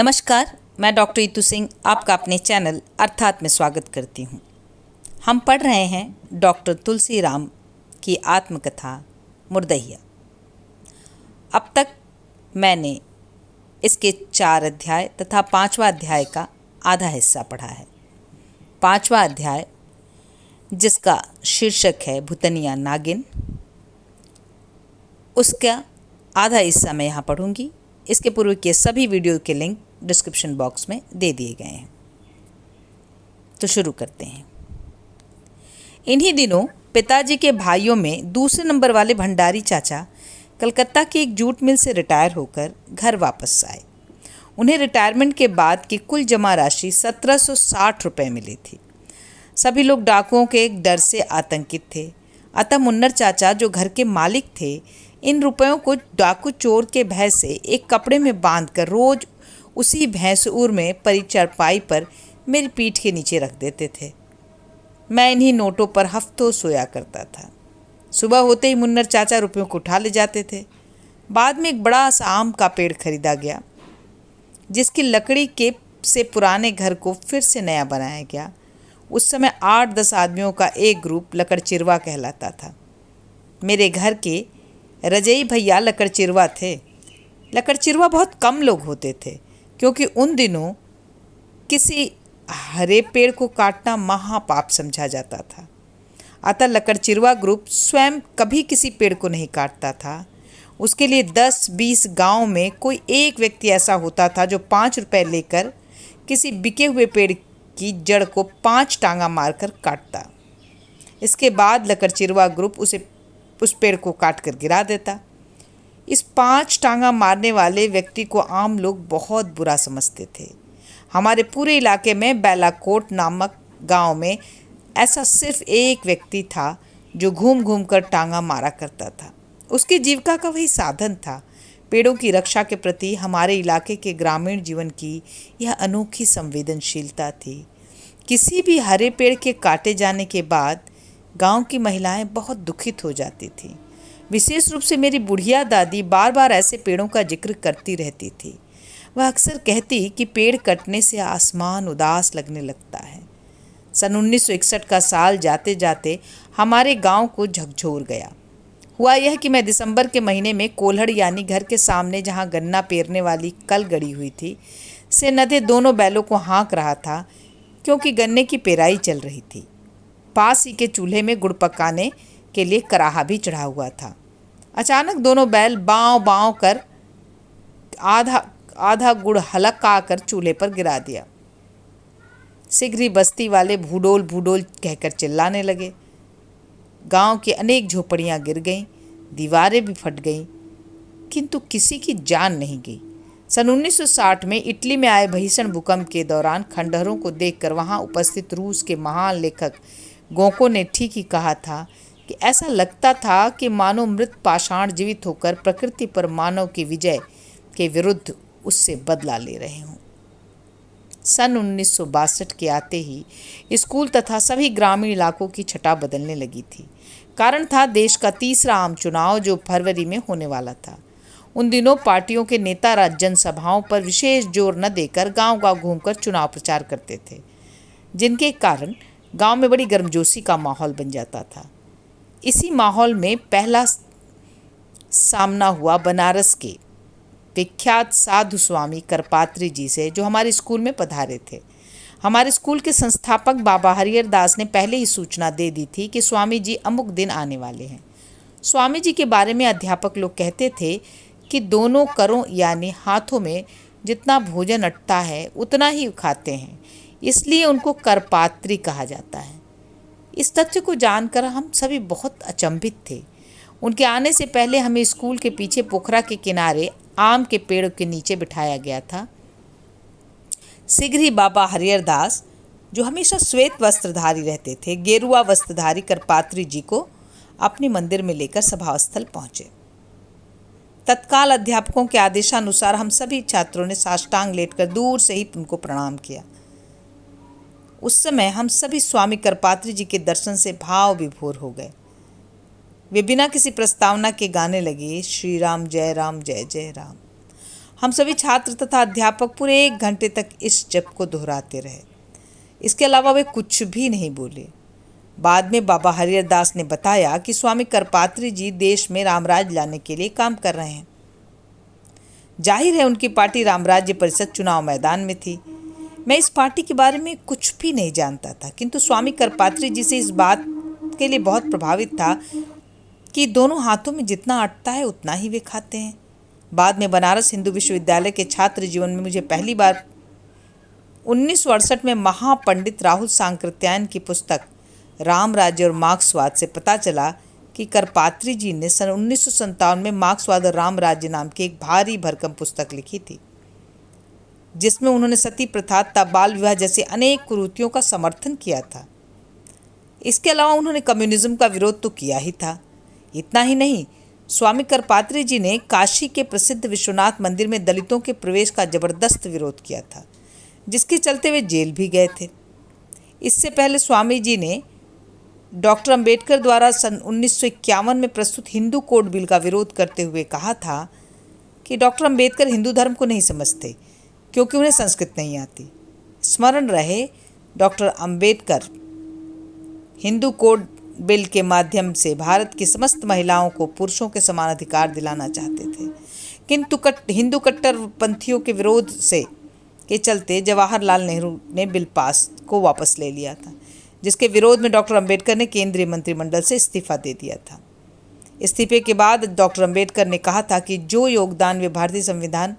नमस्कार, मैं डॉक्टर ईतू सिंह आपका अपने चैनल अर्थात में स्वागत करती हूँ। हम पढ़ रहे हैं डॉक्टर तुलसी राम की आत्मकथा मुर्दहिया। अब तक मैंने इसके 4 अध्याय तथा 5वां अध्याय का आधा हिस्सा पढ़ा है। 5वां अध्याय, जिसका शीर्षक है भूतनिया नागिन, उसका आधा हिस्सा मैं यहाँ पढ़ूंगी। इसके पूर्व के सभी वीडियो के लिंक डिस्क्रिप्शन बॉक्स में दे दिए गए हैं। तो शुरू करते हैं। इन्हीं दिनों पिताजी के भाइयों में दूसरे नंबर वाले भंडारी चाचा कलकत्ता की एक जूट मिल से रिटायर होकर घर वापस आए। उन्हें रिटायरमेंट के बाद की कुल जमा राशि 1760 रुपये मिली थी। सभी लोग डाकुओं के डर से आतंकित थे। अतः मुन्नर चाचा, जो घर के मालिक थे, इन रुपयों को डाकू चोर के भय से एक कपड़े में बांधकर रोज उसी भैंसूर में परी चारपाई पर मेरी पीठ के नीचे रख देते थे। मैं इन्हीं नोटों पर हफ्तों सोया करता था। सुबह होते ही मुन्नर चाचा रुपयों को उठा ले जाते थे। बाद में एक बड़ा सा आम का पेड़ खरीदा गया, जिसकी लकड़ी के से पुराने घर को फिर से नया बनाया गया। उस समय 8-10 आदमियों का एक ग्रुप लकड़चिरवा कहलाता था। मेरे घर के रजई भैया लकड़चिरवा थे। लकड़चिरवा बहुत कम लोग होते थे, क्योंकि उन दिनों किसी हरे पेड़ को काटना महापाप समझा जाता था। अतः लकड़चिरवा ग्रुप स्वयं कभी किसी पेड़ को नहीं काटता था। उसके लिए 10-20 गांव में कोई एक व्यक्ति ऐसा होता था जो 5 रुपये लेकर किसी बिके हुए पेड़ की जड़ को 5 टांगा मारकर काटता। इसके बाद लकड़चिरवा ग्रुप उस पेड़ को काट कर गिरा देता। इस 5 टांगा मारने वाले व्यक्ति को आम लोग बहुत बुरा समझते थे। हमारे पूरे इलाके में बेलाकोट नामक गांव में ऐसा सिर्फ एक व्यक्ति था जो घूम घूम कर टांगा मारा करता था। उसकी जीविका का वही साधन था। पेड़ों की रक्षा के प्रति हमारे इलाके के ग्रामीण जीवन की यह अनोखी संवेदनशीलता थी। किसी भी हरे पेड़ के काटे जाने के बाद गांव की महिलाएं बहुत दुखित हो जाती थीं। विशेष रूप से मेरी बुढ़िया दादी बार बार ऐसे पेड़ों का जिक्र करती रहती थी। वह अक्सर कहती कि पेड़ कटने से आसमान उदास लगने लगता है। सन 1961 का साल जाते जाते हमारे गांव को झकझोर गया। हुआ यह कि मैं दिसंबर के महीने में कोल्हड़ यानी घर के सामने जहां गन्ना पेरने वाली कल गड़ी हुई थी से नधे दोनों बैलों को हाँक रहा था, क्योंकि गन्ने की पेराई चल रही थी। पास ही के चूल्हे में गुड़ पकाने के लिए कराहा भी चढ़ा हुआ था। अचानक दोनों बैल बाँव बाँव कर आधा गुड़ हलका कर चूल्हे पर गिरा दिया। शीघ्र ही बस्ती वाले भूडोल भूडोल कहकर चिल्लाने लगे। गांव की अनेक झोपड़ियां गिर गईं, दीवारें भी फट गईं, किंतु किसी की जान नहीं गई। सन 1960 में इटली में आए भीषण भूकंप के दौरान खंडहरों को देखकर वहां उपस्थित रूस के महान लेखक गोको ने ठीक ही कहा था कि ऐसा लगता था कि मानो मृत पाषाण जीवित होकर प्रकृति पर मानव की विजय के विरुद्ध उससे बदला ले रहे हों। सन 1962 के आते ही स्कूल तथा सभी ग्रामीण इलाकों की छटा बदलने लगी थी। कारण था देश का तीसरा आम चुनाव, जो फरवरी में होने वाला था। उन दिनों पार्टियों के नेता जनसभाओं पर विशेष जोर न देकर गांव-गांव घूमकर चुनाव प्रचार करते थे, जिनके कारण गांव में बड़ी गर्मजोशी का माहौल बन जाता था। इसी माहौल में पहला सामना हुआ बनारस के विख्यात साधु स्वामी करपात्री जी से, जो हमारे स्कूल में पधारे थे। हमारे स्कूल के संस्थापक बाबा हरिहर दास ने पहले ही सूचना दे दी थी कि स्वामी जी अमुक दिन आने वाले हैं। स्वामी जी के बारे में अध्यापक लोग कहते थे कि दोनों करों यानी हाथों में जितना भोजन अटता है उतना ही खाते हैं, इसलिए उनको करपात्री कहा जाता है। इस तथ्य को जानकर हम सभी बहुत अचंभित थे। उनके आने से पहले हमें स्कूल के पीछे पोखरा के किनारे आम के पेड़ के नीचे बिठाया गया था। शीघ्र ही बाबा हरिहर दास, जो हमेशा श्वेत वस्त्रधारी रहते थे, गेरुआ वस्त्रधारी करपात्री जी को अपने मंदिर में लेकर सभास्थल पहुंचे। तत्काल अध्यापकों के आदेशानुसार हम सभी छात्रों ने साष्टांग लेटकर दूर से ही उनको प्रणाम किया। उस समय हम सभी स्वामी करपात्री जी के दर्शन से भाव विभोर हो गए। वे बिना किसी प्रस्तावना के गाने लगे, श्री राम जय जय राम। हम सभी छात्र तथा अध्यापक पूरे 1 घंटे तक इस जप को दोहराते रहे। इसके अलावा वे कुछ भी नहीं बोले। बाद में बाबा हरिहर दास ने बताया कि स्वामी करपात्री जी देश में रामराज लाने के लिए काम कर रहे हैं। जाहिर है उनकी पार्टी रामराज्य परिषद चुनाव मैदान में थी। मैं इस पार्टी के बारे में कुछ भी नहीं जानता था, किंतु स्वामी करपात्री जी से इस बात के लिए बहुत प्रभावित था कि दोनों हाथों में जितना अटता है उतना ही वे खाते हैं। बाद में बनारस हिंदू विश्वविद्यालय के छात्र जीवन में मुझे पहली बार 1968 में महापंडित राहुल सांकृत्यायन की पुस्तक राम राज्य और मार्क्सवाद से पता चला कि करपात्री जी ने सन 1957 में मार्क्सवाद और राम राज्य नाम की एक भारी भरकम पुस्तक लिखी थी, जिसमें उन्होंने सती प्रथा तथा बाल विवाह जैसी अनेक कुरीतियों का समर्थन किया था। इसके अलावा उन्होंने कम्युनिज्म का विरोध तो किया ही था। इतना ही नहीं, स्वामी करपात्री जी ने काशी के प्रसिद्ध विश्वनाथ मंदिर में दलितों के प्रवेश का जबरदस्त विरोध किया था, जिसके चलते वे जेल भी गए थे। इससे पहले स्वामी जी ने डॉक्टर अंबेडकर द्वारा सन 1951 में प्रस्तुत हिंदू कोड बिल का विरोध करते हुए कहा था कि डॉक्टर अंबेडकर हिंदू धर्म को नहीं समझते क्योंकि उन्हें संस्कृत नहीं आती। स्मरण रहे, doctor Ambedkar Hindu code bill के माध्यम से भारत की समस्त महिलाओं को पुरुषों के समान अधिकार दिलाना चाहते थे, किंतु हिंदू कट्टरपंथियों के विरोध से के चलते जवाहरलाल नेहरू ने बिल पास को वापस ले लिया था, जिसके विरोध में डॉक्टर अंबेडकर ने केंद्रीय मंत्रिमंडल से इस्तीफा दे दिया था। इस्तीफे के बाद डॉक्टर अंबेडकर ने कहा था कि जो योगदान वे भारतीय संविधान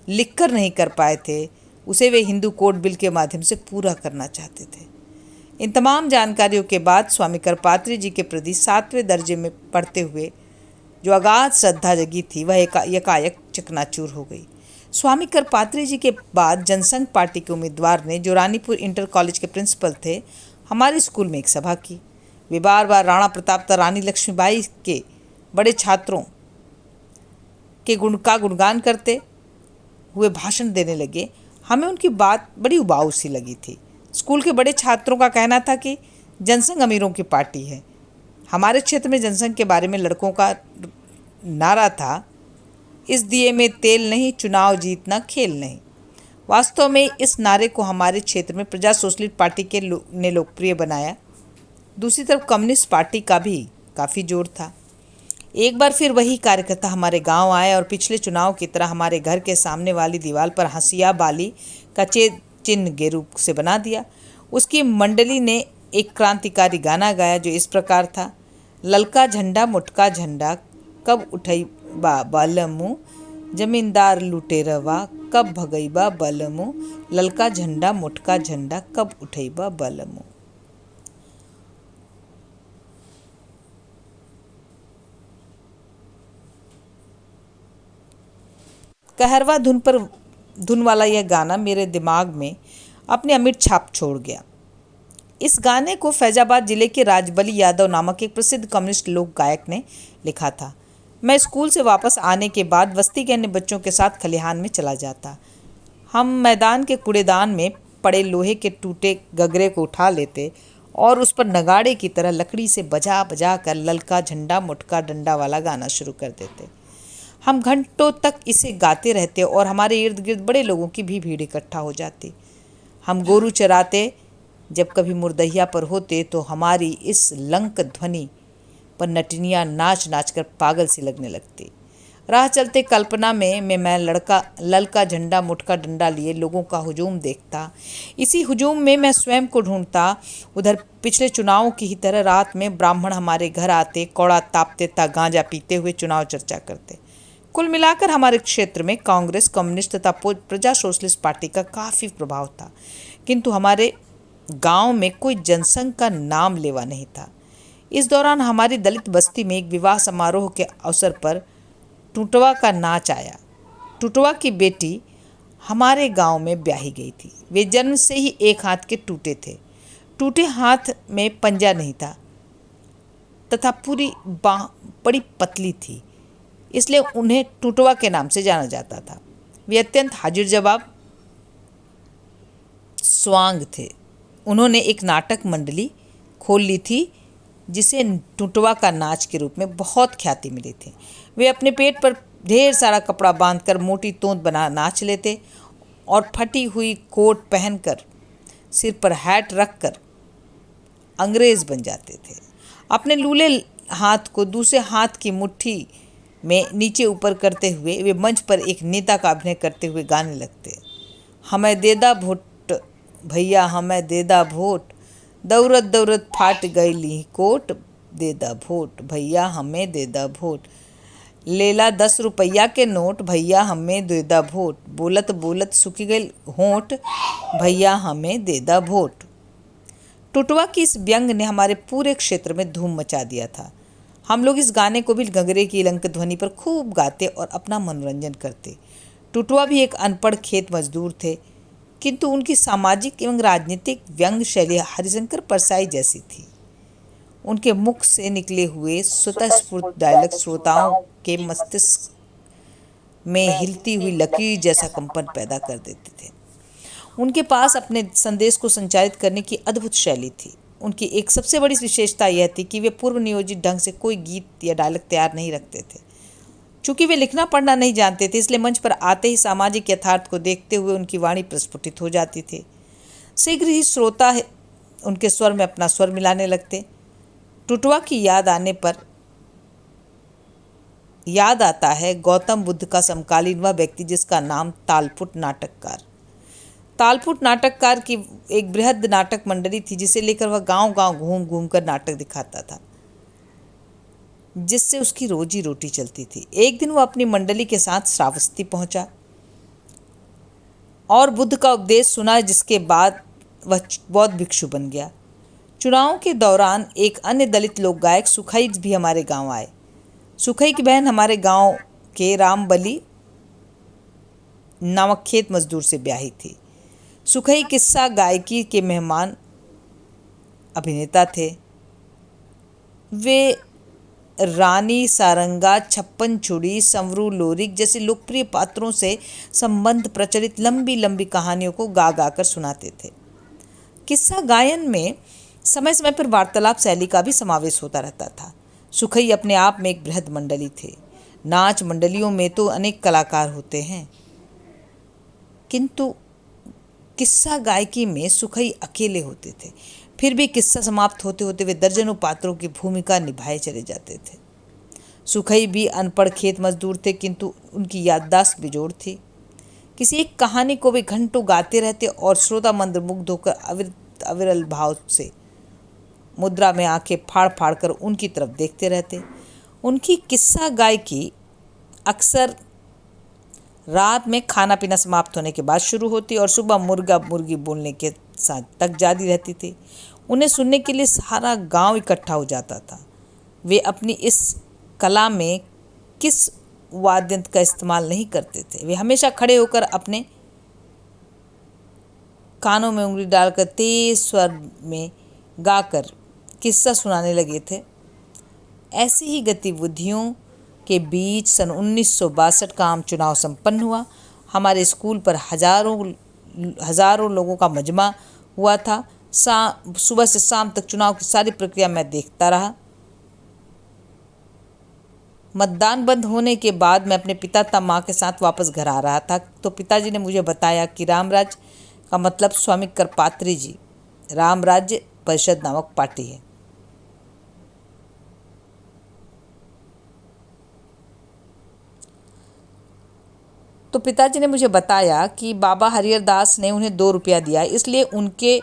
लिखकर नहीं कर पाए थे, उसे वे हिंदू कोड बिल के माध्यम से पूरा करना चाहते थे। इन तमाम जानकारियों के बाद स्वामी करपात्री जी के प्रति 7वें दर्जे में पढ़ते हुए जो अगाध श्रद्धा जगी थी, वह एकाएक चकनाचूर हो गई। स्वामी करपात्री जी के बाद जनसंघ पार्टी के उम्मीदवार ने, जो रानीपुर इंटर कॉलेज के प्रिंसिपल थे, हमारे स्कूल में एक सभा की। वे बार बार राणा प्रताप तथा रानी लक्ष्मीबाई के बड़े छात्रों के गुणगान करते हुए भाषण देने लगे। हमें उनकी बात बड़ी उबाऊ सी लगी थी। स्कूल के बड़े छात्रों का कहना था कि जनसंघ अमीरों की पार्टी है। हमारे क्षेत्र में जनसंघ के बारे में लड़कों का नारा था, इस दिए में तेल नहीं, चुनाव जीतना खेल नहीं। वास्तव में इस नारे को हमारे क्षेत्र में प्रजा सोशलिस्ट पार्टी के ने लोकप्रिय बनाया। दूसरी तरफ कम्युनिस्ट पार्टी का भी काफ़ी जोर था। एक बार फिर वही कार्यकर्ता हमारे गांव आए और पिछले चुनाव की तरह हमारे घर के सामने वाली दीवार पर हंसिया बाली का चिन्ह के रूप से बना दिया। उसकी मंडली ने एक क्रांतिकारी गाना गाया जो इस प्रकार था, ललका झंडा मुटका झंडा कब उठैबा बलमु, जमींदार लुटेरवा कब भगैबा बलमु, ललका झंडा मुटका झंडा कब उठैबा बलमु। कहरवा धुन वाला यह गाना मेरे दिमाग में अपनी अमिट छाप छोड़ गया। इस गाने को फैजाबाद जिले के राजबली यादव नामक एक प्रसिद्ध कम्युनिस्ट लोक गायक ने लिखा था। मैं स्कूल से वापस आने के बाद बस्ती के अन्य बच्चों के साथ खलिहान में चला जाता। हम मैदान के कूड़ेदान में पड़े लोहे के टूटे गगरे को उठा लेते और उस पर नगाड़े की तरह लकड़ी से बजा बजा कर ललका झंडा मुटका डंडा वाला गाना शुरू कर देते। हम घंटों तक इसे गाते रहते और हमारे इर्द गिर्द बड़े लोगों की भी भीड़ इकट्ठा हो जाती। हम गोरू चराते जब कभी मुर्दहिया पर होते तो हमारी इस लंक ध्वनि पर नटनियाँ नाच नाच कर पागल सी लगने लगती। राह चलते कल्पना में मैं ललका झंडा मुटका डंडा लिए लोगों का हुजूम देखता। इसी हुजूम में मैं स्वयं को ढूंढता। उधर पिछले चुनावों की ही तरह रात में ब्राह्मण हमारे घर आते, कौड़ा तापते तथा गांजा पीते हुए चुनाव चर्चा करते। कुल मिलाकर हमारे क्षेत्र में कांग्रेस, कम्युनिस्ट तथा प्रजा सोशलिस्ट पार्टी का काफ़ी प्रभाव था, किंतु हमारे गांव में कोई जनसंघ का नाम लेवा नहीं था। इस दौरान हमारी दलित बस्ती में एक विवाह समारोह के अवसर पर टूटवा का नाच आया। टूटवा की बेटी हमारे गांव में ब्याही गई थी। वे जन्म से ही एक हाथ के टूटे थे। टूटे हाथ में पंजा नहीं था तथा पूरी बाँह बड़ी पतली थी, इसलिए उन्हें टूटवा के नाम से जाना जाता था। वे अत्यंत हाजिर जवाब स्वांग थे। उन्होंने एक नाटक मंडली खोल ली थी जिसे टूटवा का नाच के रूप में बहुत ख्याति मिली थी। वे अपने पेट पर ढेर सारा कपड़ा बांधकर मोटी तोंत बना नाच लेते और फटी हुई कोट पहनकर सिर पर हैट रखकर अंग्रेज बन जाते थे। अपने लूले हाथ को दूसरे हाथ की मुट्ठी में नीचे ऊपर करते हुए वे मंच पर एक नेता का अभिनय करते हुए गाने लगते। हमें देदा वोट भैया, हमें देदा वोट, दौड़त दौड़त फाट गई ली कोट, देदा वोट भैया हमें देदा वोट, लेला 10 रुपया के नोट भैया हमें देदा वोट, बोलत बोलत सूखी गई होंठ भैया हमें देदा वोट। टुटवा की इस व्यंग ने हमारे पूरे क्षेत्र में धूम मचा दिया था। हम लोग इस गाने को भी गगरे की लंक ध्वनि पर खूब गाते और अपना मनोरंजन करते। टुटवा भी एक अनपढ़ खेत मजदूर थे, किंतु उनकी सामाजिक एवं राजनीतिक व्यंग शैली हरिशंकर परसाई जैसी थी। उनके मुख से निकले हुए स्वतःस्फूर्त डायलॉग श्रोताओं के मस्तिष्क में हिलती हुई लकीर जैसा कंपन पैदा कर देते थे। उनके पास अपने संदेश को संचारित करने की अद्भुत शैली थी। उनकी एक सबसे बड़ी विशेषता यह थी कि वे पूर्व नियोजित ढंग से कोई गीत या डायलॉग तैयार नहीं रखते थे। चूंकि वे लिखना पढ़ना नहीं जानते थे, इसलिए मंच पर आते ही सामाजिक यथार्थ को देखते हुए उनकी वाणी प्रस्फुटित हो जाती थी। शीघ्र ही श्रोता उनके स्वर में अपना स्वर मिलाने लगते। टुटवा की याद आता है गौतम बुद्ध का समकालीन वह व्यक्ति जिसका नाम तालपुट नाटककार की एक बृहद नाटक मंडली थी, जिसे लेकर वह गांव गांव घूम घूम कर नाटक दिखाता था, जिससे उसकी रोजी रोटी चलती थी। एक दिन वह अपनी मंडली के साथ श्रावस्ती पहुंचा और बुद्ध का उपदेश सुना, जिसके बाद वह बौद्ध भिक्षु बन गया। चुनाव के दौरान एक अन्य दलित लोक गायक सुखई भी हमारे गांव आए। सुखई की बहन हमारे गांव के रामबली नामक खेत मजदूर से ब्याही थी। सुखई किस्सा गायकी के मेहमान अभिनेता थे। वे रानी सारंगा, छप्पन छुड़ी, संवरू लोरिक जैसे लोकप्रिय पात्रों से संबंध प्रचलित लंबी लंबी कहानियों को गा गा कर सुनाते थे। किस्सा गायन में समय समय पर वार्तालाप शैली का भी समावेश होता रहता था। सुखई अपने आप में एक बृहद मंडली थे। नाच मंडलियों में तो अनेक कलाकार होते हैं, किंतु किस्सा गायकी में सुखई अकेले होते थे। फिर भी किस्सा समाप्त होते होते वे दर्जनों पात्रों की भूमिका निभाए चले जाते थे। सुखई भी अनपढ़ खेत मजदूर थे, किंतु उनकी याददाश्त बेजोड़ थी। किसी एक कहानी को वे घंटों गाते रहते और श्रोता मंत्रमुग्ध होकर अविरल भाव से मुद्रा में आंखें फाड़ फाड़ कर उनकी तरफ देखते रहते। उनकी किस्सा गायकी अक्सर रात में खाना पीना समाप्त होने के बाद शुरू होती और सुबह मुर्गा मुर्गी बोलने के साथ तक जारी रहती थी। उन्हें सुनने के लिए सारा गांव इकट्ठा हो जाता था। वे अपनी इस कला में किस वाद्यंत्र का इस्तेमाल नहीं करते थे। वे हमेशा खड़े होकर अपने कानों में उंगली डालकर तेज स्वर में गाकर किस्सा सुनाने लगे थे। ऐसी ही गतिविधियों के बीच सन 1962 का आम चुनाव संपन्न हुआ। हमारे स्कूल पर हजारों लोगों का मजमा हुआ था। सुबह से शाम तक चुनाव की सारी प्रक्रिया मैं देखता रहा। मतदान बंद होने के बाद मैं अपने पिता तथा माँ के साथ वापस घर आ रहा था, तो पिताजी ने मुझे बताया कि रामराज का मतलब स्वामी करपात्री जी राम राज्य परिषद नामक पार्टी है। तो पिताजी ने मुझे बताया कि बाबा हरिहर दास ने उन्हें 2 रुपया दिया, इसलिए उनके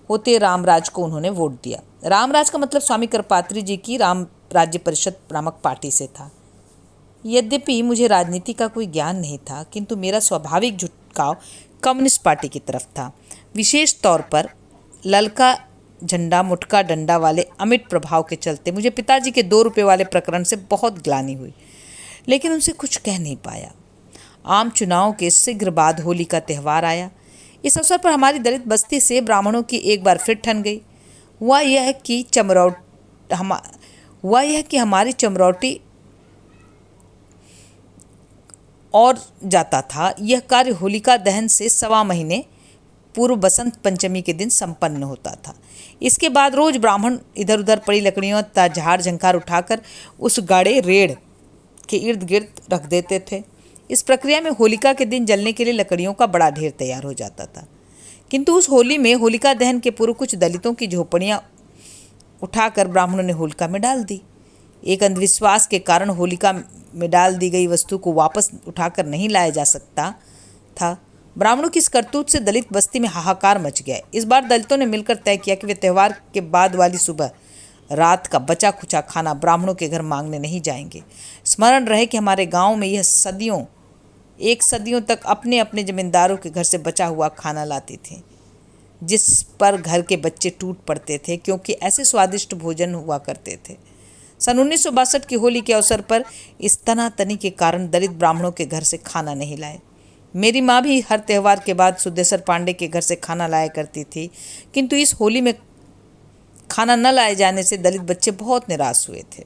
होते रामराज को उन्होंने वोट दिया। रामराज का मतलब स्वामी करपात्री जी की राम राज्य परिषद नामक पार्टी से था। यद्यपि मुझे राजनीति का कोई ज्ञान नहीं था, किंतु मेरा स्वाभाविक झुकाव कम्युनिस्ट पार्टी की तरफ था। विशेष तौर पर ललका झंडा मुटका डंडा वाले अमिट प्रभाव के चलते मुझे पिताजी के 2 रुपये वाले प्रकरण से बहुत ग्लानि हुई, लेकिन उनसे कुछ कह नहीं पाया। आम चुनाव के शीघ्र बाद होली का त्यौहार आया। इस अवसर पर हमारी दलित बस्ती से ब्राह्मणों की एक बार फिर ठन गई। हुआ यह कि हमारी चमरौटी और जाता था। यह कार्य होलिका दहन से 1.25 महीने पूर्व बसंत पंचमी के दिन संपन्न होता था। इसके बाद रोज ब्राह्मण इधर उधर पड़ी लकड़ियों तथा झाड़ झंकार उठाकर उस गाड़े रेड़ के इर्द गिर्द रख देते थे। इस प्रक्रिया में होलिका के दिन जलने के लिए लकड़ियों का बड़ा ढेर तैयार हो जाता था। किंतु उस होली में होलिका दहन के पूर्व कुछ दलितों की झोपड़ियां उठाकर ब्राह्मणों ने होलिका में डाल दी। एक अंधविश्वास के कारण होलिका में डाल दी गई वस्तु को वापस उठाकर नहीं लाया जा सकता था। ब्राह्मणों की इस करतूत से दलित बस्ती में हाहाकार मच गया। इस बार दलितों ने मिलकर तय किया कि वे त्योहार के बाद वाली सुबह रात का बचा खुचा खाना ब्राह्मणों के घर मांगने नहीं जाएंगे। स्मरण रहे कि हमारे गांव में यह सदियों तक अपने अपने जमींदारों के घर से बचा हुआ खाना लाते थे, जिस पर घर के बच्चे टूट पड़ते थे, क्योंकि ऐसे स्वादिष्ट भोजन हुआ करते थे। सन 1962 की होली के अवसर पर इस तनातनी के कारण दलित ब्राह्मणों के घर से खाना नहीं लाए। मेरी माँ भी हर त्यौहार के बाद सुदेसर पांडे के घर से खाना लाया करती थी, किंतु इस होली में खाना न लाए जाने से दलित बच्चे बहुत निराश हुए थे।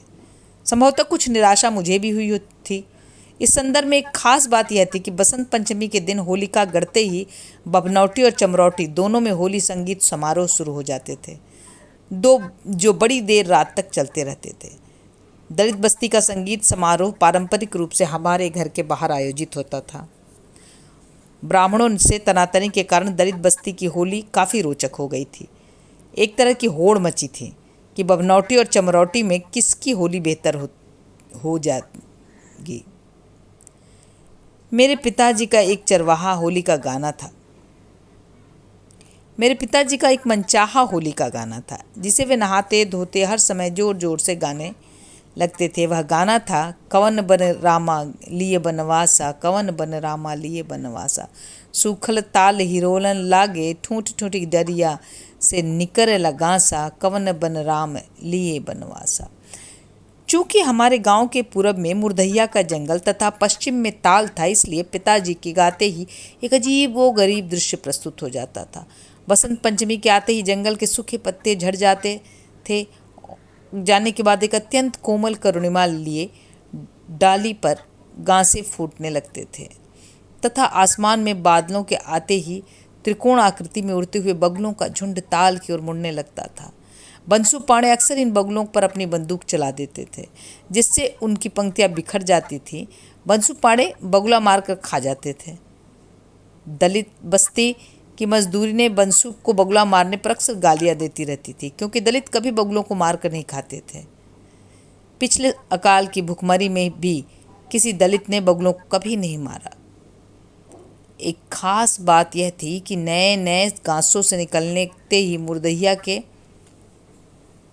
संभवतः कुछ निराशा मुझे भी हुई थी। इस संदर्भ में एक खास बात यह थी कि बसंत पंचमी के दिन होलिका गढ़ते ही बभनौटी और चमरौटी दोनों में होली संगीत समारोह शुरू हो जाते थे, जो बड़ी देर रात तक चलते रहते थे। दलित बस्ती का संगीत समारोह पारंपरिक रूप से हमारे घर के बाहर आयोजित होता था। ब्राह्मणों से तनातनी के कारण दलित बस्ती की होली काफ़ी रोचक हो गई थी। एक तरह की होड़ मची थी कि बभनौटी और चमरौटी में किसकी होली बेहतर हो जाएगी। मेरे पिताजी का एक चरवाहा होली का गाना था। मेरे पिताजी का एक मनचाहा होली का गाना था, जिसे वे नहाते धोते हर समय जोर जोर से गाने लगते थे। वह गाना था, कवन बन रामा लिए बनवासा, कवन बन रामा लिए बनवासा, सूखल ताल हिरोलन लागे, ठूंठ ठूंठी दरिया से निकर लगासा, कवन बन राम लिए बनवासा। चूँकि हमारे गांव के पूरब में मुरदहिया का जंगल तथा पश्चिम में ताल था, इसलिए पिताजी के गाते ही एक अजीब व गरीब दृश्य प्रस्तुत हो जाता था। बसंत पंचमी के आते ही जंगल के सूखे पत्ते झड़ जाते थे। जाने के बाद एक अत्यंत कोमल करुणिमा लिए डाली पर गांसे फूटने लगते थे तथा आसमान में बादलों के आते ही त्रिकोण आकृति में उड़ते हुए बगुलों का झुंड ताल की ओर मुड़ने लगता था। बंसु पांडे अक्सर इन बगुलों पर अपनी बंदूक चला देते थे, जिससे उनकी पंक्तियां बिखर जाती थीं। बंसु पांडे बगुला मारकर खा जाते थे। दलित बस्ती की मजदूरी ने बंसु को बगुला मारने पर अक्सर गालियां देती रहती थी, क्योंकि दलित कभी बगुलों को मारकर नहीं खाते थे। पिछले अकाल की भुखमरी में भी किसी दलित ने बगुलों को कभी नहीं मारा। एक खास बात यह थी कि नए नए घासों से निकलते ही मुरदहिया के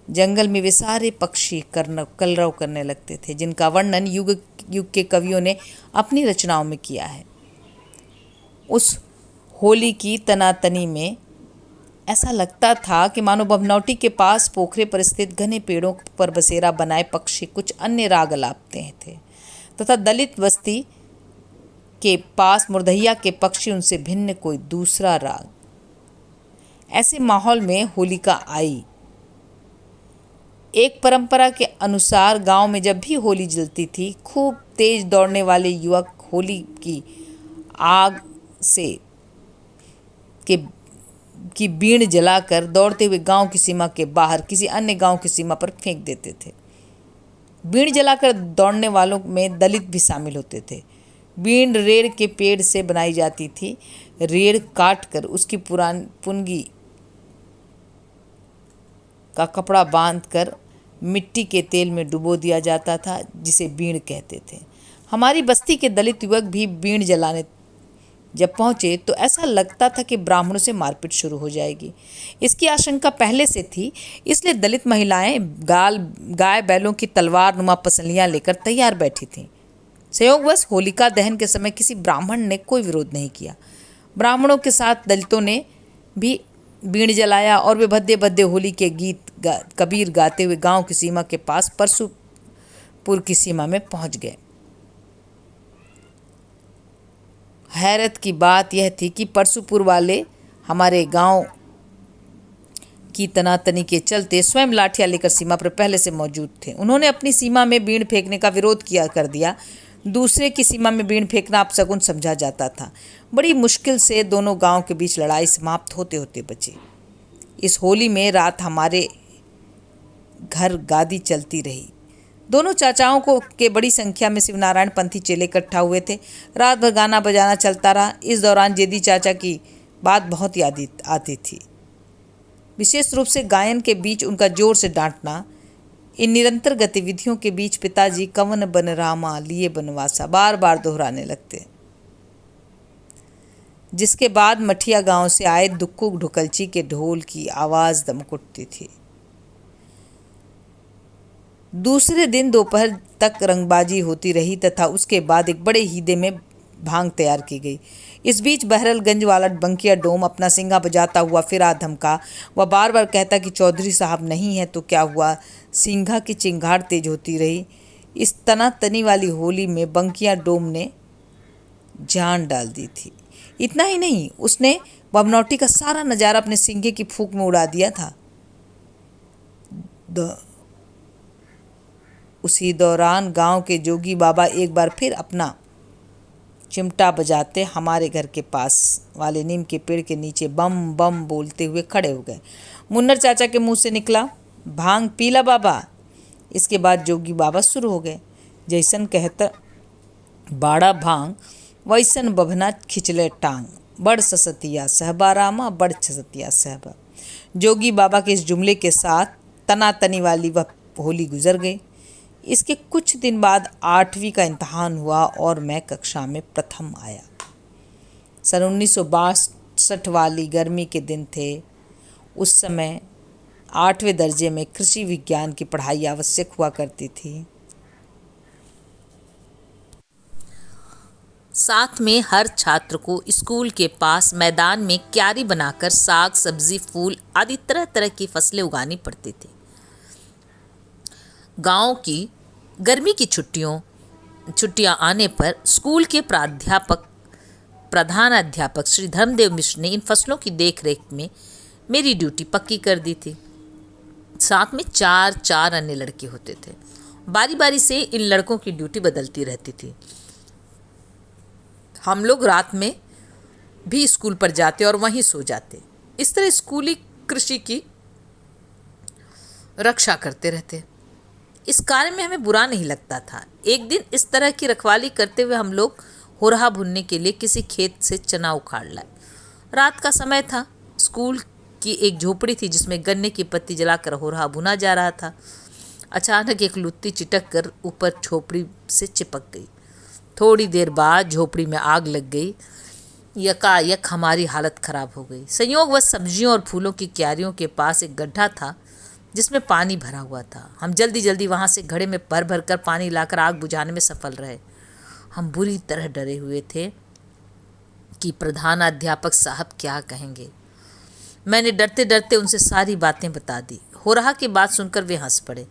जंगल में वे सारे पक्षी कलरव करने लगते थे, जिनका वर्णन युग युग के कवियों ने अपनी रचनाओं में किया है। उस होली की तनातनी में ऐसा लगता था कि मानो बभनौटी के पास पोखरे पर स्थित घने पेड़ों पर बसेरा बनाए पक्षी कुछ अन्य राग अलापते थे तथा दलित बस्ती के पास मुरदहिया के पक्षी उनसे भिन्न कोई दूसरा राग। ऐसे माहौल में होलिका आई। एक परंपरा के अनुसार गांव में जब भी होली जलती थी, खूब तेज दौड़ने वाले युवक होली की आग से की बीण जलाकर दौड़ते हुए गांव की सीमा के बाहर किसी अन्य गांव की सीमा पर फेंक देते थे। बीण जलाकर दौड़ने वालों में दलित भी शामिल होते थे। बीण रेड़ के पेड़ से बनाई जाती थी। रेड़ काट कर उसकी पुनगी का कपड़ा बांधकर मिट्टी के तेल में डुबो दिया जाता था, जिसे बीण कहते थे। हमारी बस्ती के दलित युवक भी बीण जलाने जब पहुंचे तो ऐसा लगता था कि ब्राह्मणों से मारपीट शुरू हो जाएगी। इसकी आशंका पहले से थी, इसलिए दलित महिलाएं गाय बैलों की तलवार नुमा पसलियां लेकर तैयार बैठी थीं। संयोगवश होलिका दहन के समय किसी ब्राह्मण ने कोई विरोध नहीं किया। ब्राह्मणों के साथ दलितों ने भी बीण जलाया और वे भद्दे भद्दे होली के गीत कबीर गाते हुए गांव की सीमा के पास परसुपुर की सीमा में पहुंच गए। हैरत की बात यह थी कि परसुपुर वाले हमारे गांव की तनातनी के चलते स्वयं लाठियां लेकर सीमा पर पहले से मौजूद थे। उन्होंने अपनी सीमा में बीण फेंकने का विरोध कर दिया। दूसरे की सीमा में बीण फेंकना अपशगुन समझा जाता था। बड़ी मुश्किल से दोनों गांव के बीच लड़ाई समाप्त होते होते बची। इस होली में रात हमारे घर गादी चलती रही। दोनों चाचाओं को के बड़ी संख्या में शिवनारायण पंथी चेले इकट्ठा हुए थे। रात भर गाना बजाना चलता रहा। इस दौरान जेदी चाचा की बात बहुत याद आती थी, विशेष रूप से गायन के बीच उनका जोर से डांटना। इन निरंतर गतिविधियों के बीच पिताजी कवन बन रामा लिए बनवासा बार बार दोहराने लगते, जिसके बाद मठिया गांव से आए दुक्कू ढुकलची के ढोल की आवाज दमक उठती थी। दूसरे दिन दोपहर तक रंगबाजी होती रही तथा उसके बाद एक बड़े हीदे में भांग तैयार की गई। इस बीच बहरलगंज वाला बंकिया डोम अपना सिंगा बजाता हुआ फिर आ धमका। वह बार बार कहता कि चौधरी साहब नहीं है तो क्या हुआ, सिंघा की चिंगार तेज होती रही। इस तनातनी वाली होली में बंकिया डोम ने जान डाल दी थी। इतना ही नहीं, उसने बमनौटी का सारा नज़ारा अपने सिंगे की फूंक में उड़ा दिया था। उसी दौरान गांव के जोगी बाबा एक बार फिर अपना चिमटा बजाते हमारे घर के पास वाले नीम के पेड़ के नीचे बम बम बोलते हुए खड़े हो गए। मुन्नर चाचा के मुंह से निकला, भांग पीला बाबा। इसके बाद जोगी बाबा शुरू हो गए, जैसन कहता बाड़ा भांग वैसन बभना खिंचले टांग, बड़ ससतिया सहबा रामा बड़ ससतिया सहबा। जोगी बाबा के इस जुमले के साथ तनातनी वाली वह होली गुजर गई। इसके कुछ दिन बाद 8वीं का इम्तहान हुआ और मैं कक्षा में प्रथम आया। सन 1962 वाली गर्मी के दिन थे। उस समय 8वें दर्जे में कृषि विज्ञान की पढ़ाई आवश्यक हुआ करती थी। साथ में हर छात्र को स्कूल के पास मैदान में क्यारी बनाकर साग सब्जी फूल आदि तरह तरह की फसलें उगानी पड़ती थी। गांव की गर्मी की छुट्टियां आने पर स्कूल के प्रधान अध्यापक श्री धर्मदेव मिश्र ने इन फसलों की देखरेख में मेरी ड्यूटी पक्की कर दी थी। साथ में 4 अन्य लड़के होते थे। बारी बारी से इन लड़कों की ड्यूटी बदलती रहती थी। हम लोग रात में भी स्कूल पर जाते और वहीं सो जाते। इस तरह स्कूली कृषि की रक्षा करते रहते। इस कार्य में हमें बुरा नहीं लगता था। एक दिन इस तरह की रखवाली करते हुए हम लोग होरहा भुनने के लिए किसी खेत से चना उखाड़ लाए। रात का समय था। स्कूल की एक झोपड़ी थी जिसमें गन्ने की पत्ती जलाकर होरहा भुना जा रहा था। अचानक एक लुत्ती चिटक कर ऊपर झोपड़ी से चिपक गई। थोड़ी देर बाद झोपड़ी में आग लग गई। यकायक हमारी हालत खराब हो गई। संयोगवश सब्जियों और फूलों की क्यारियों के पास एक गड्ढा था जिसमें पानी भरा हुआ था। हम जल्दी जल्दी वहाँ से घड़े में भर भर कर पानी लाकर आग बुझाने में सफल रहे। हम बुरी तरह डरे हुए थे कि प्रधानाध्यापक साहब क्या कहेंगे। मैंने डरते डरते उनसे सारी बातें बता दी। होरहा की बात सुनकर वे हंस पड़े।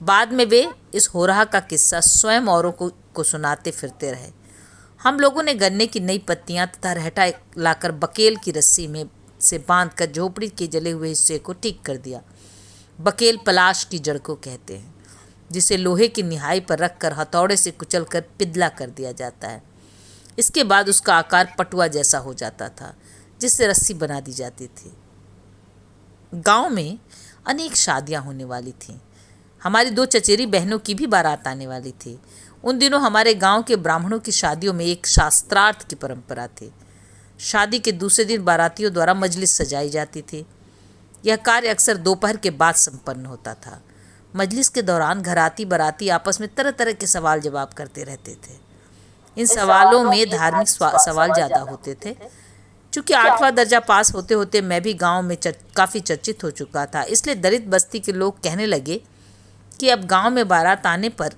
बाद में वे इस होरहा का किस्सा स्वयं औरों को सुनाते फिरते रहे। हम लोगों ने गन्ने की नई पत्तियां तथा रहटा लाकर बकेल की रस्सी में से बांधकर झोपड़ी के जले हुए हिस्से को ठीक कर दिया। बकेल पलाश की जड़ को कहते हैं, जिसे लोहे की निहाई पर रखकर हथौड़े से कुचलकर पिदला कर दिया जाता है। इसके बाद उसका आकार पटुआ जैसा हो जाता था, जिससे रस्सी बना दी जाती थी। गांव में अनेक शादियां होने वाली थीं। हमारी 2 चचेरी बहनों की भी बारात आने वाली थी। उन दिनों हमारे गांव के ब्राह्मणों की शादियों में एक शास्त्रार्थ की परंपरा थी। शादी के दूसरे दिन बारातियों द्वारा मजलिस सजाई जाती थी। यह कार्य अक्सर दोपहर के बाद संपन्न होता था। मजलिस के दौरान घराती बाराती आपस में तरह तरह के सवाल जवाब करते रहते थे। इन सवालों में धार्मिक सवाल ज़्यादा होते थे। चूँकि 8वां दर्जा पास होते होते मैं भी गांव में काफ़ी चर्चित हो चुका था, इसलिए दलित बस्ती के लोग कहने लगे कि अब गांव में बारात आने पर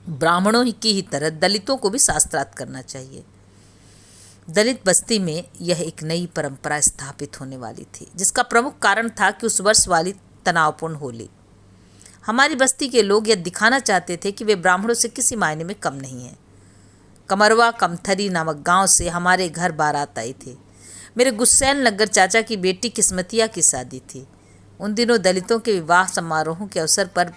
ब्राह्मणों की ही तरह दलितों को भी शास्त्रार्थ करना चाहिए। दलित बस्ती में यह एक नई परंपरा स्थापित होने वाली थी, जिसका प्रमुख कारण था कि उस वर्ष वाली तनावपूर्ण होली। हमारी बस्ती के लोग यह दिखाना चाहते थे कि वे ब्राह्मणों से किसी मायने में कम नहीं हैं। कमरवा कमथरी नामक गांव से हमारे घर बारात आई थी। मेरे गुस्सैल नग्गर चाचा की बेटी किस्मतिया की शादी थी। उन दिनों दलितों के विवाह समारोहों के अवसर पर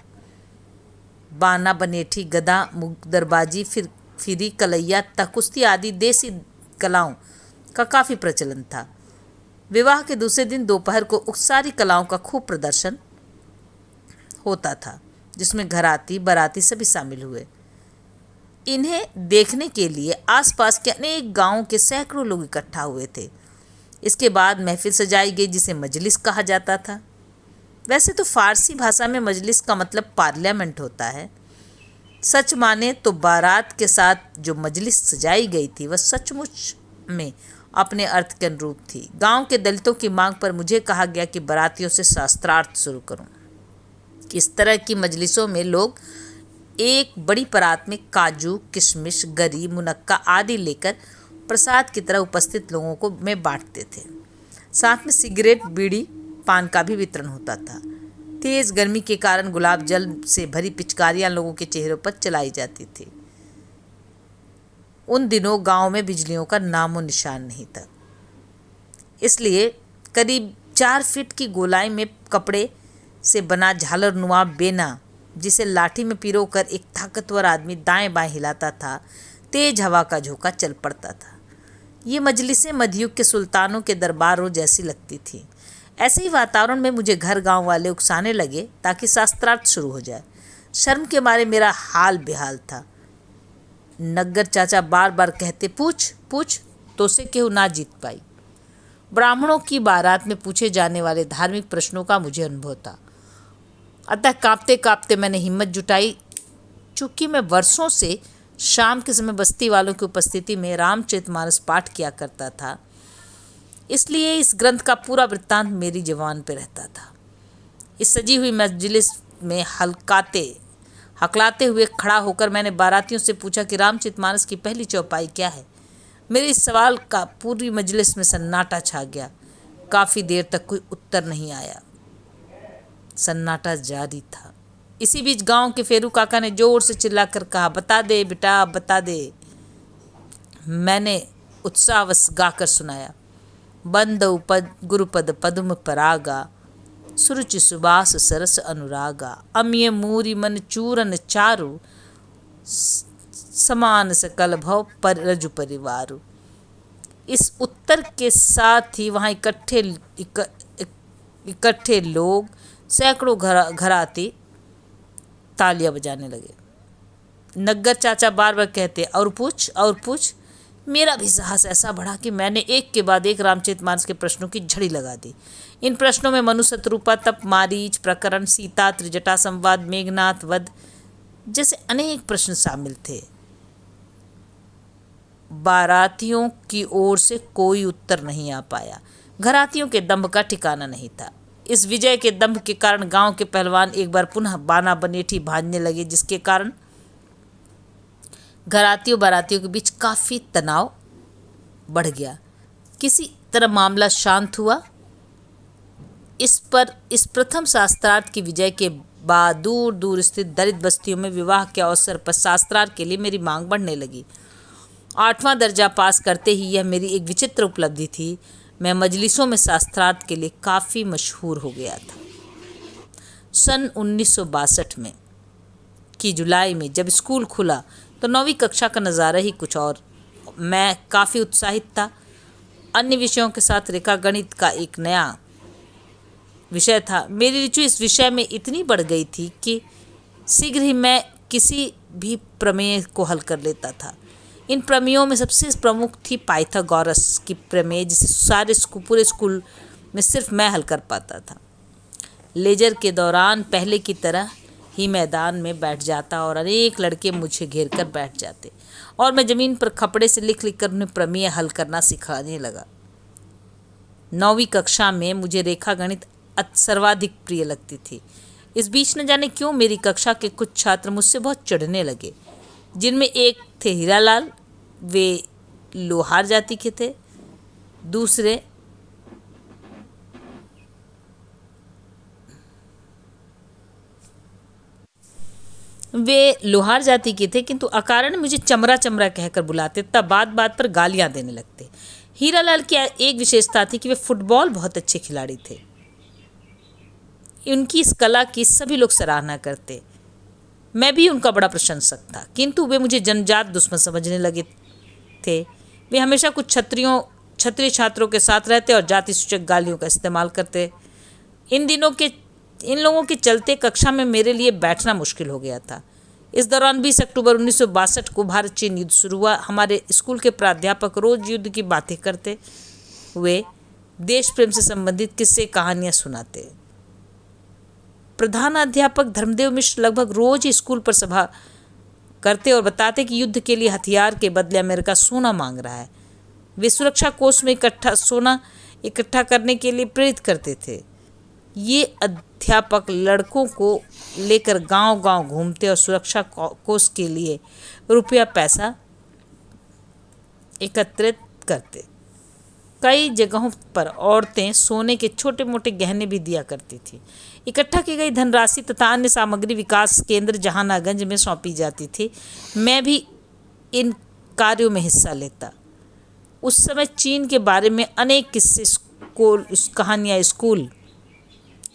बाना बनेठी, गदा, मुगदरबाजी, फिरी, कलैया, कुश्ती आदि देसी कलाओं का काफ़ी प्रचलन था। विवाह के दूसरे दिन दोपहर को उक्त सारी कलाओं का खूब प्रदर्शन होता था। जिसमें घराती बाराती सभी शामिल हुए। इन्हें देखने के लिए आसपास के अनेक गांवों के सैकड़ों लोग इकट्ठा हुए थे। इसके बाद महफिल सजाई गई जिसे मजलिस कहा जाता था। वैसे तो फारसी भाषा में मजलिस का मतलब पार्लियामेंट होता है। सच माने तो बारात के साथ जो मजलिस सजाई गई थी वह सचमुच में अपने अर्थ के अनुरूप थी। गांव के दलितों की मांग पर मुझे कहा गया कि बारातियों से शास्त्रार्थ शुरू करूं। इस तरह की मजलिसों में लोग एक बड़ी परात में काजू, किशमिश, गरी, मुनक्का आदि लेकर प्रसाद की तरह उपस्थित लोगों को में बांटते थे। साथ में सिगरेट, बीड़ी, पान का भी वितरण होता था। तेज गर्मी के कारण गुलाब जल से भरी पिचकारियां लोगों के चेहरों पर चलाई जाती थी। उन दिनों गांव में बिजलियों का नामो निशान नहीं था, इसलिए करीब 4 फीट की गोलाई में कपड़े से बना झालरनुमा बेना, जिसे लाठी में पिरोकर एक ताकतवर आदमी दाएं बाएं हिलाता था, तेज हवा का झोंका चल पड़ता था। ये मजलिसें मध्ययुग के सुल्तानों के दरबारों जैसी लगती थी। ऐसे ही वातावरण में मुझे घर गांव वाले उकसाने लगे ताकि शास्त्रार्थ शुरू हो जाए। शर्म के मारे मेरा हाल बेहाल था। नग्गर चाचा बार बार कहते, पूछ पूछ, तो से केहू ना जीत पाई। ब्राह्मणों की बारात में पूछे जाने वाले धार्मिक प्रश्नों का मुझे अनुभव था, अतः कांपते कांपते मैंने हिम्मत जुटाई। चूंकि मैं वर्षों से शाम के समय बस्ती वालों की उपस्थिति में रामचरितमानस पाठ किया करता था, इसलिए इस ग्रंथ का पूरा वृत्तांत मेरी जबान पर रहता था। इस सजी हुई मजलिस में हकलाते हुए खड़ा होकर मैंने बारातियों से पूछा कि रामचरितमानस की पहली चौपाई क्या है। मेरे इस सवाल का पूरी मजलिस में सन्नाटा छा गया। काफ़ी देर तक कोई उत्तर नहीं आया। सन्नाटा जारी था। इसी बीच गांव के फेरू काका ने जोर से चिल्लाकर कहा, बता दे बेटा, बता दे। मैंने उत्साहवश गाकर सुनाया, बंदौ पद गुरुपद पद्म परागा, सुरुचि सुबास सरस अनुरागा, अम्य मूरी मन चूरन चारु, समान सकल भव पर रजु परिवारु। इस उत्तर के साथ ही वहाँ इकट्ठे लोग सैकड़ों घराती तालियां बजाने लगे। नग्गर चाचा बार बार कहते, और पूछ और पूछ। मेरा भी साहस ऐसा बढ़ा कि मैंने एक के बाद एक रामचरितमानस के प्रश्नों की झड़ी लगा दी। इन प्रश्नों में मनु शत्रुपा, तप, मारीच प्रकरण, सीता, त्रिजटा संवाद, मेघनाथ वध जैसे अनेक प्रश्न शामिल थे। बारातियों की ओर से कोई उत्तर नहीं आ पाया। घरातियों के दंभ का ठिकाना नहीं था। इस विजय के दंभ के कारण गांव के पहलवान एक बार पुनः बाना बनेठी भांजने लगे, जिसके कारण घरातियों बारातियों के बीच काफ़ी तनाव बढ़ गया। किसी तरह मामला शांत हुआ। इस प्रथम शास्त्रार्थ की विजय के बाद दूर दूर स्थित दलित बस्तियों में विवाह के अवसर पर शास्त्रार्थ के लिए मेरी मांग बढ़ने लगी। 8वां दर्जा पास करते ही यह मेरी एक विचित्र उपलब्धि थी। मैं मजलिसों में शास्त्रार्थ के लिए काफ़ी मशहूर हो गया था। सन 1962 में की जुलाई में जब स्कूल खुला तो 9वीं कक्षा का नज़ारा ही कुछ और। मैं काफ़ी उत्साहित था। अन्य विषयों के साथ रेखा गणित का एक नया विषय था। मेरी रुचि इस विषय में इतनी बढ़ गई थी कि शीघ्र ही मैं किसी भी प्रमेय को हल कर लेता था। इन प्रमेयों में सबसे प्रमुख थी पाइथागोरस की प्रमेय, जिसे पूरे स्कूल में सिर्फ मैं हल कर पाता था। लेजर के दौरान पहले की तरह ही मैदान में बैठ जाता और अनेक लड़के मुझे घेर कर बैठ जाते और मैं ज़मीन पर खपड़े से लिख लिख कर उन्हें प्रमेय हल करना सिखाने लगा। 9वीं कक्षा में मुझे रेखा गणित सर्वाधिक प्रिय लगती थी। इस बीच न जाने क्यों मेरी कक्षा के कुछ छात्र मुझसे बहुत चिढ़ने लगे, जिनमें एक थे हीरालाल, वे लोहार जाति के थे। दूसरे वे लोहार जाति के थे, किंतु अकारण मुझे चमरा चमरा कहकर बुलाते तथा बात बात पर गालियां देने लगते। हीरालाल की एक विशेषता थी कि वे फुटबॉल बहुत अच्छे खिलाड़ी थे। उनकी इस कला की सभी लोग सराहना करते। मैं भी उनका बड़ा प्रशंसक था, किंतु वे मुझे जनजात दुश्मन समझने लगे थे। वे हमेशा कुछ क्षत्रिय छात्रों के साथ रहते और जाति सूचक गालियों का इस्तेमाल करते। इन लोगों के चलते कक्षा में मेरे लिए बैठना मुश्किल हो गया था। इस दौरान 20 अक्टूबर 1962 को भारत चीन युद्ध शुरू हुआ। हमारे स्कूल के प्राध्यापक रोज युद्ध की बातें करते हुए देश प्रेम से संबंधित किस्से कहानियां सुनाते। प्रधानाध्यापक धर्मदेव मिश्र लगभग रोज ही स्कूल पर सभा करते और बताते कि युद्ध के लिए हथियार के बदले अमेरिका सोना मांग रहा है। वे सुरक्षा कोष में सोना इकट्ठा करने के लिए प्रेरित करते थे। ये अध्यापक लड़कों को लेकर गांव-गांव घूमते और सुरक्षा कोष के लिए रुपया पैसा एकत्रित करते। कई जगहों पर औरतें सोने के छोटे मोटे गहने भी दिया करती थी। इकट्ठा की गई धनराशि तथा अन्य सामग्री विकास केंद्र जहानागंज में सौंपी जाती थी। मैं भी इन कार्यों में हिस्सा लेता। उस समय चीन के बारे में अनेक किस्से कहानियाँ स्कूल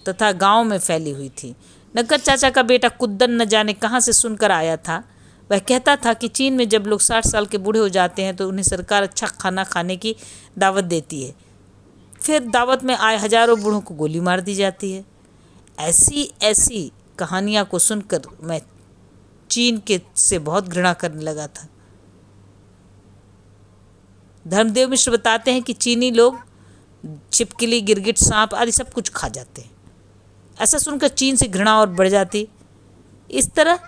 तथा गांव में फैली हुई थी। नक्कर चाचा का बेटा कुद्दन न जाने कहाँ से सुनकर आया था। वह कहता था कि चीन में जब लोग 60 साल के बूढ़े हो जाते हैं तो उन्हें सरकार अच्छा खाना खाने की दावत देती है। फिर दावत में आए हजारों बूढ़ों को गोली मार दी जाती है। ऐसी कहानियाँ को सुनकर मैं चीन के से बहुत घृणा करने लगा था। धर्मदेव मिश्र बताते हैं कि चीनी लोग छिपकली, गिरगिट, सांप आदि सब कुछ खा जाते हैं। ऐसा सुनकर चीन से घृणा और बढ़ जाती। इस तरह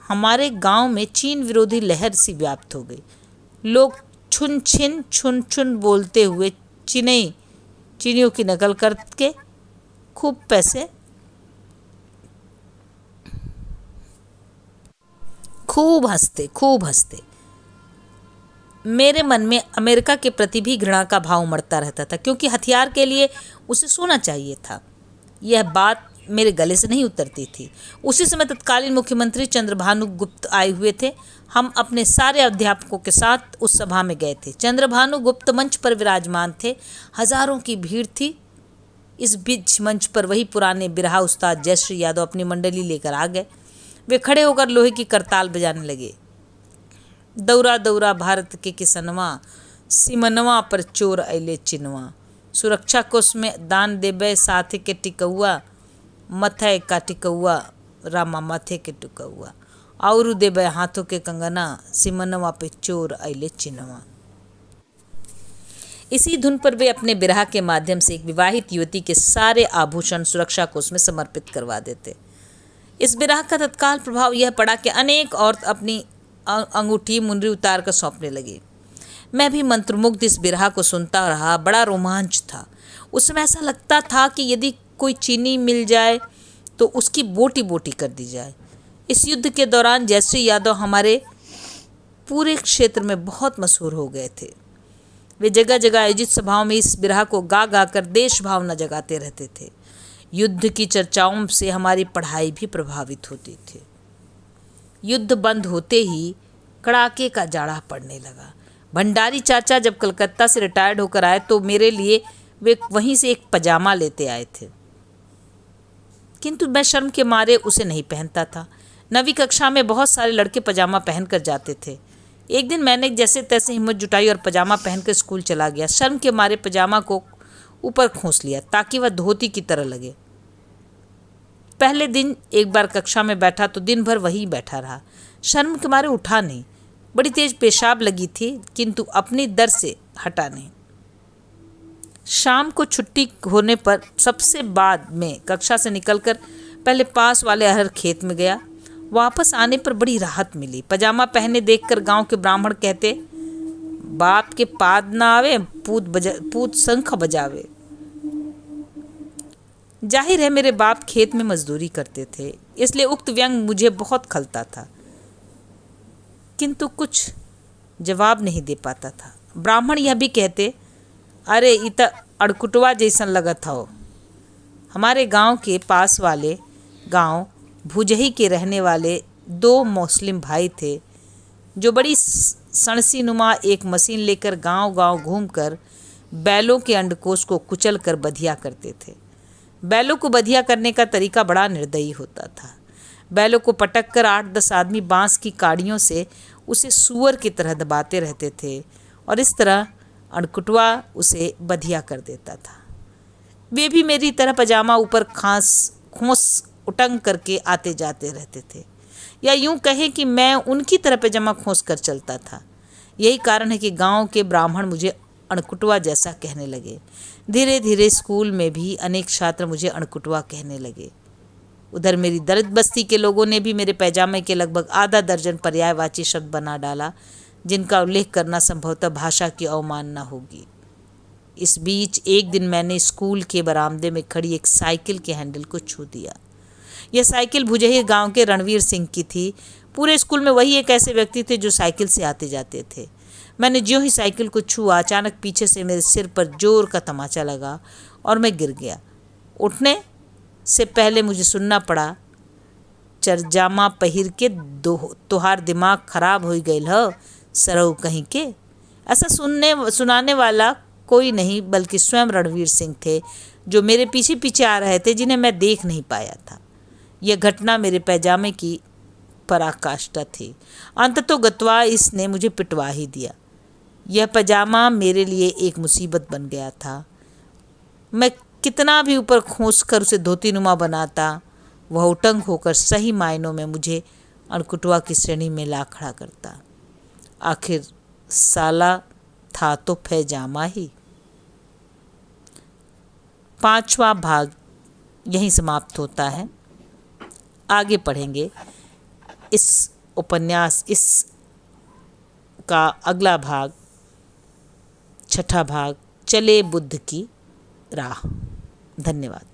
हमारे गांव में चीन विरोधी लहर सी व्याप्त हो गई। लोग छुन छुन बोलते हुए चीनियों की नकल करके खूब पैसे खूब हंसते। मेरे मन में अमेरिका के प्रति भी घृणा का भाव उमड़ता रहता था, क्योंकि हथियार के लिए उसे सोना चाहिए था। यह बात मेरे गले से नहीं उतरती थी। उसी समय तत्कालीन मुख्यमंत्री चंद्रभानु गुप्त आए हुए थे। हम अपने सारे अध्यापकों के साथ उस सभा में गए थे। चंद्रभानु गुप्त मंच पर विराजमान थे। हजारों की भीड़ थी। इस बीच मंच पर वही पुराने बिरहा उस्ताद जयश्री यादव अपनी मंडली लेकर आ गए। वे खड़े होकर लोहे की करताल बजाने लगे। दौरा दौरा भारत के किसनवा, सिमनवा पर चोर अले चिनवा, सुरक्षा कोष में दान देबे साथे के टिकौआ, मथे का टिकौआ रामा मथे के टिकौआ, और देबे हाथों के कंगना, सिमनवा पे चोर अले चिनवा। इसी धुन पर वे अपने बिरहा के माध्यम से एक विवाहित युवती के सारे आभूषण सुरक्षा कोष में समर्पित करवा देते। इस बिरहा का तत्काल प्रभाव यह पड़ा कि अनेक औरत अपनी अंगूठी मुंदरी उतार कर सौंपने लगी। मैं भी मंत्रमुग्ध इस बिरहा को सुनता रहा। बड़ा रोमांच था। उस समय ऐसा लगता था कि यदि कोई चीनी मिल जाए तो उसकी बोटी बोटी कर दी जाए। इस युद्ध के दौरान जयश्री यादव हमारे पूरे क्षेत्र में बहुत मशहूर हो गए थे। वे जगह जगह आयोजित सभाओं में इस बिरहा को गा गा कर देश भावना जगाते रहते थे। युद्ध की चर्चाओं से हमारी पढ़ाई भी प्रभावित होती थी। युद्ध बंद होते ही कड़ाके का जाड़ा पड़ने लगा। भंडारी चाचा जब कलकत्ता से रिटायर्ड होकर आए तो मेरे लिए वे वहीं से एक पजामा लेते आए थे, किंतु मैं शर्म के मारे उसे नहीं पहनता था। 9वीं कक्षा में बहुत सारे लड़के पजामा पहनकर जाते थे। एक दिन मैंने जैसे तैसे हिम्मत जुटाई और पजामा पहनकर स्कूल चला गया। शर्म के मारे पजामा को ऊपर खोंस लिया ताकि वह धोती की तरह लगे। पहले दिन एक बार कक्षा में बैठा तो दिन भर वहीं बैठा रहा। शर्म के मारे उठा नहीं। बड़ी तेज पेशाब लगी थी, किंतु अपनी दर से हटा नहीं। शाम को छुट्टी होने पर सबसे बाद में कक्षा से निकलकर पहले पास वाले अरहर खेत में गया। वापस आने पर बड़ी राहत मिली। पजामा पहने देखकर गांव के ब्राह्मण कहते, बाप के पाद ना आवे पूत शंख बजावे। जाहिर है मेरे बाप खेत में मजदूरी करते थे, इसलिए उक्त व्यंग मुझे बहुत खलता था, किंतु कुछ जवाब नहीं दे पाता था। ब्राह्मण यह भी कहते, अरे इत अड़कुटवा जैसन लगत हो। हमारे गांव के पास वाले गांव भुजही के रहने वाले 2 मुस्लिम भाई थे, जो बड़ी सणसी नुमा एक मशीन लेकर गांव-गांव घूमकर बैलों के अंडकोश को कुचल कर बधिया करते थे। बैलों को बधिया करने का तरीका बड़ा निर्दयी होता था। बैलों को पटक कर 8-10 आदमी बांस की काड़ियों से उसे सूअर की तरह दबाते रहते थे और इस तरह अड़कुटवा उसे बधिया कर देता था। वे भी मेरी तरह पजामा ऊपर खोस उटंग करके आते जाते रहते थे, या यूं कहे कि मैं उनकी तरह पजामा खोस कर चलता था। यही कारण है कि गांव के ब्राह्मण मुझे अणकुटवा जैसा कहने लगे। धीरे धीरे स्कूल में भी अनेक छात्र मुझे अणकुटवा कहने लगे। उधर मेरी दलित बस्ती के लोगों ने भी मेरे पैजामे के लगभग आधा दर्जन पर्यायवाची शब्द बना डाला, जिनका उल्लेख करना संभवतः भाषा की अवमानना होगी। इस बीच एक दिन मैंने स्कूल के बरामदे में खड़ी एक साइकिल के हैंडल को छू दिया। यह साइकिल भुजही गांव के रणवीर सिंह की थी। पूरे स्कूल में वही एक ऐसे व्यक्ति थे जो साइकिल से आते जाते थे। मैंने ज्यों ही साइकिल को छुआ, अचानक पीछे से मेरे सिर पर जोर का तमाचा लगा और मैं गिर गया। उठने से पहले मुझे सुनना पड़ा, चरजामा पहिर के तोहार दिमाग खराब हो गई ह सरऊ कहीं के। ऐसा सुनाने वाला कोई नहीं बल्कि स्वयं रणवीर सिंह थे, जो मेरे पीछे पीछे आ रहे थे, जिन्हें मैं देख नहीं पाया था। यह घटना मेरे पैजामे की पराकाष्ठा थी। अंततोगत्वा इसने मुझे पिटवा ही दिया। यह पैजामा मेरे लिए एक मुसीबत बन गया था। मैं कितना भी ऊपर खोस कर उसे धोतीनुमा बनाता, वह उटंग होकर सही मायनों में मुझे अणकुटवा की श्रेणी में ला खड़ा करता। आखिर साला था तो पैजामा ही। 5वां भाग यहीं समाप्त होता है। आगे पढ़ेंगे इस उपन्यास का अगला भाग, 6ठा भाग, चले बुद्ध की राह। धन्यवाद।